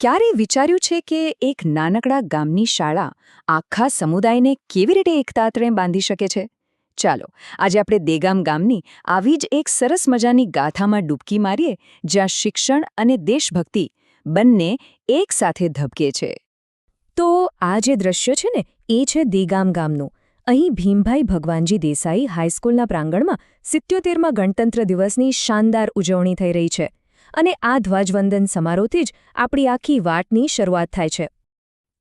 ક્યારેય વિચાર્યું છે કે એક નાનકડા ગામની શાળા આખા સમુદાયને કેવી રીતે એકતાત્રે બાંધી શકે છે? ચાલો, આજે આપણે દેગામ ગામની આવી જ એક સરસ મજાની ગાથામાં ડૂબકી મારીએ, જ્યાં શિક્ષણ અને દેશભક્તિ બંને એકસાથે ધબકે છે. તો આ જે દ્રશ્ય છે ને, એ છે દેગામ ગામનું. અહીં ભીમભાઈ ભગવાનજી દેસાઈ હાઈસ્કૂલના પ્રાંગણમાં 77મા ગણતંત્ર દિવસની શાનદાર ઉજવણી થઈ રહી છે. અને આ ધ્વજવંદન સમારોહથી જ આપણી આખી વાતની શરૂઆત થાય છે.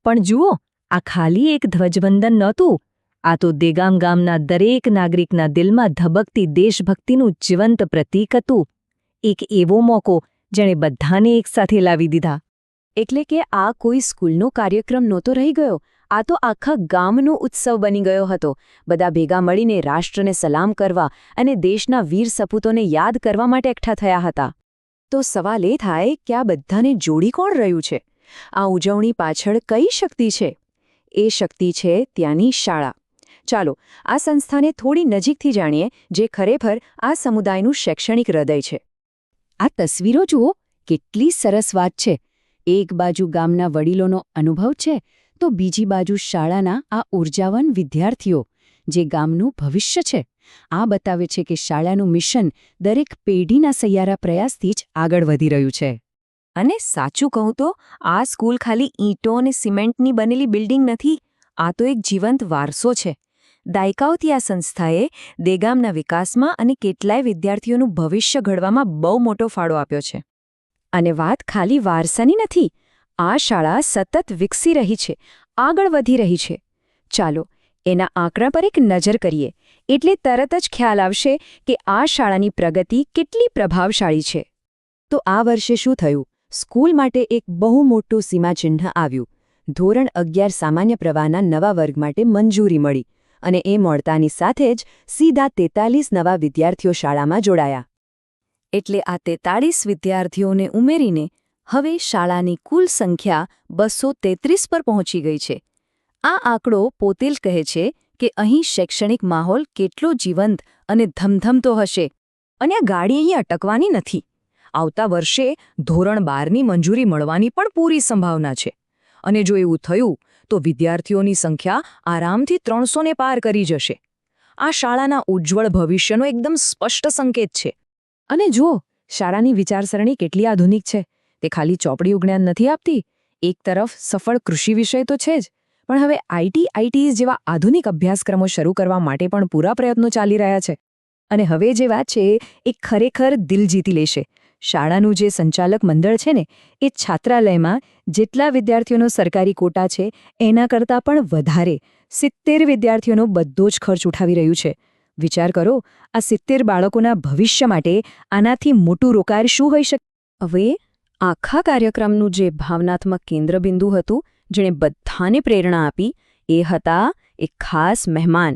પણ જુઓ, આ ખાલી એક ધ્વજવંદન નહોતું. આ તો દેગામ ગામના દરેક નાગરિકના દિલમાં ધબકતી દેશભક્તિનું જીવંત પ્રતીક હતું. એક એવો મોકો જેણે બધાને એકસાથે લાવી દીધા. એટલે કે આ કોઈ સ્કૂલનો કાર્યક્રમ નહોતો રહી ગયો. આ તો આખા ગામનો ઉત્સવ બની ગયો હતો. બધા ભેગા મળીને રાષ્ટ્રને સલામ કરવા અને દેશના વીર સપૂતોને યાદ કરવા માટે એકઠા થયા હતા. તો સવાલ એ થાય કે આ બધાને જોડી કોણ રહ્યું છે? આ ઉજવણી પાછળ કઈ શક્તિ છે? એ શક્તિ છે ત્યાંની શાળા. ચાલો, આ સંસ્થાને થોડી નજીકથી જાણીએ, જે ખરેખર આ સમુદાયનું શૈક્ષણિક હૃદય છે. આ તસવીરો જુઓ, કેટલી સરસ વાત છે. એક બાજુ ગામના વડીલોનો અનુભવ છે, તો બીજી બાજુ શાળાના આ ઉર્જાવાન વિદ્યાર્થીઓ, જે ગામનું ભવિષ્ય છે. આ બતાવે છે કે શાળાનું મિશન દરેક પેઢીના સહિયારા પ્રયાસથી જ આગળ વધી રહ્યું છે. અને સાચું કહું તો આ સ્કૂલ ખાલી ઈંટો અને સિમેન્ટની બનેલી બિલ્ડિંગ નથી. આ તો એક જીવંત વારસો છે. દાયકાઓથી આ સંસ્થાએ દેગામના વિકાસમાં અને કેટલાય વિદ્યાર્થીઓનું ભવિષ્ય ઘડવામાં બહુ મોટો ફાળો આપ્યો છે. અને વાત ખાલી વારસાની નથી. આ શાળા સતત વિકસી રહી છે, આગળ વધી રહી છે. ચાલો, એના આંકડા પર એક નજર કરીએ, એટલે તરત જ ખ્યાલ આવશે કે આ શાળાની પ્રગતિ કેટલી પ્રભાવશાળી છે. તો આ વર્ષે શું થયું? સ્કૂલ માટે એક બહુ મોટું સીમાચિહ્ન આવ્યું. ધોરણ 11 સામાન્ય પ્રવાહના નવા વર્ગ માટે મંજૂરી મળી, અને એ મળતાની સાથે જ સીધા 43 નવા વિદ્યાર્થીઓ શાળામાં જોડાયા. એટલે આ 43 વિદ્યાર્થીઓને ઉમેરીને હવે શાળાની કુલ સંખ્યા 233 પર પહોંચી ગઈ છે. આ આંકડો પોતે જ કહે છે કે અહીં શૈક્ષણિક માહોલ કેટલો જીવંત અને ધમધમતો હશે. અને આ ગાડી અહીં અટકવાની નથી. આવતા વર્ષે ધોરણ 12ની મંજૂરી મળવાની પણ પૂરી સંભાવના છે. અને જો એવું થયું તો વિદ્યાર્થીઓની સંખ્યા આરામથી 300ને પાર કરી જશે. આ શાળાના ઉજ્જવળ ભવિષ્યનો એકદમ સ્પષ્ટ સંકેત છે. અને જુઓ, શાળાની વિચારસરણી કેટલી આધુનિક છે. તે ખાલી ચોપડીયું જ્ઞાન નથી આપતી. એક તરફ સફળ કૃષિ વિષય તો છે જ, પણ હવે આઈટીઆઈટીઝ જેવા આધુનિક અભ્યાસક્રમો શરૂ કરવા માટે પણ પૂરા પ્રયત્નો ચાલી રહ્યા છે. અને હવે જે વાત છે એ ખરેખર દિલ જીતી લેશે. શાળાનું જે સંચાલક મંડળ છે ને, એ છાત્રાલયમાં જેટલા વિદ્યાર્થીઓનો સરકારી કોટા છે એના કરતાં પણ વધારે 70 વિદ્યાર્થીઓનો બધો જ ખર્ચ ઉઠાવી રહ્યું છે. વિચાર કરો, આ 70 બાળકોના ભવિષ્ય માટે આનાથી મોટું રોકાણ શું હોઈ શકે? હવે આખા કાર્યક્રમનું જે ભાવનાત્મક કેન્દ્રબિંદુ હતું, જેણે બધાને પ્રેરણા આપી, એ હતા એક ખાસ મહેમાન.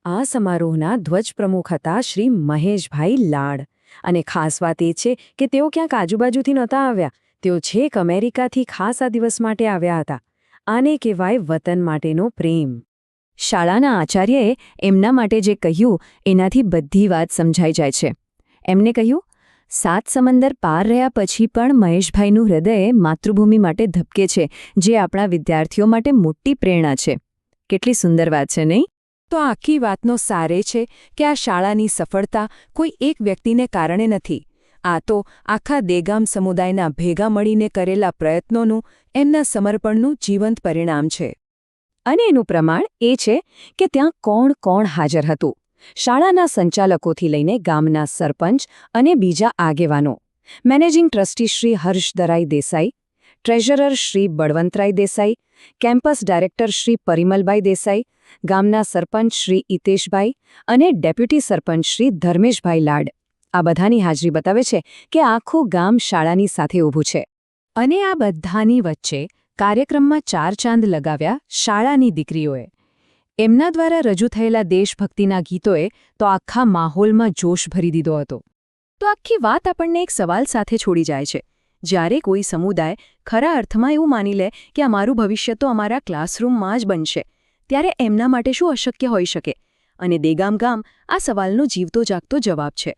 આ સમારોહના ધ્વજ પ્રમુખ હતા શ્રી મહેશભાઈ લાડ. અને ખાસ વાત એ છે કે તેઓ ક્યાંક આજુબાજુથી નહોતા આવ્યા. તેઓ છેક અમેરિકાથી ખાસ આ દિવસ માટે આવ્યા હતા. આને કહેવાય વતન માટેનો પ્રેમ. શાળાના આચાર્યએ એમના માટે જે કહ્યું, એનાથી બધી વાત સમજાઈ જાય છે. એમને કહ્યું, 7 સમંદર પાર રહ્યા પછી પણ મહેશભાઈનું હૃદય માતૃભૂમિ માટે ધબકે છે, જે આપણા વિદ્યાર્થીઓ માટે મોટી પ્રેરણા છે. કેટલી સુંદર વાત છે, નહીં? તો આખી વાતનો સાર એ છે કે આ શાળાની સફળતા કોઈ એક વ્યક્તિને કારણે નથી. આ તો આખા દેગામ સમુદાયના ભેગા મળીને કરેલા પ્રયત્નોનું, એમના સમર્પણનું જીવંત પરિણામ છે. અને એનું પ્રમાણ એ છે કે ત્યાં કોણ કોણ હાજર હતું. શાળાના સંચાલકોથી લઈને ગામના સરપંચ અને બીજા આગેવાનો, managing trustee Shri Harshadrai Desai, treasurer Shri Balvantrai Desai, campus director Shri Parimalbhai Desai, ગામના સરપંચ શ્રી ઈતેશભાઈ અને ડેપ્યુટી સરપંચ શ્રી ધર્મેશભાઈ લાડ. આ બધાની હાજરી બતાવે છે કે આખું ગામ શાળાની સાથે ઊભું છે. અને આ બધાની વચ્ચે કાર્યક્રમમાં 4 ચાંદ લગાવ્યા શાળાની દીકરીઓએ. એમના દ્વારા રજૂ થયેલા દેશભક્તિના ગીતોએ તો આખા માહોલમાં જોશ ભરી દીધો હતો. તો આખી વાત આપણને એક સવાલ સાથે છોડી જાય છે. જ્યારે કોઈ સમુદાય ખરા અર્થમાં એવું માની લે કે અમારું ભવિષ્ય તો અમારા ક્લાસરૂમમાં જ બનશે, ત્યારે એમના માટે શું અશક્ય હોઈ શકે? અને દેગામ ગામ આ સવાલનો જીવતો જાગતો જવાબ છે.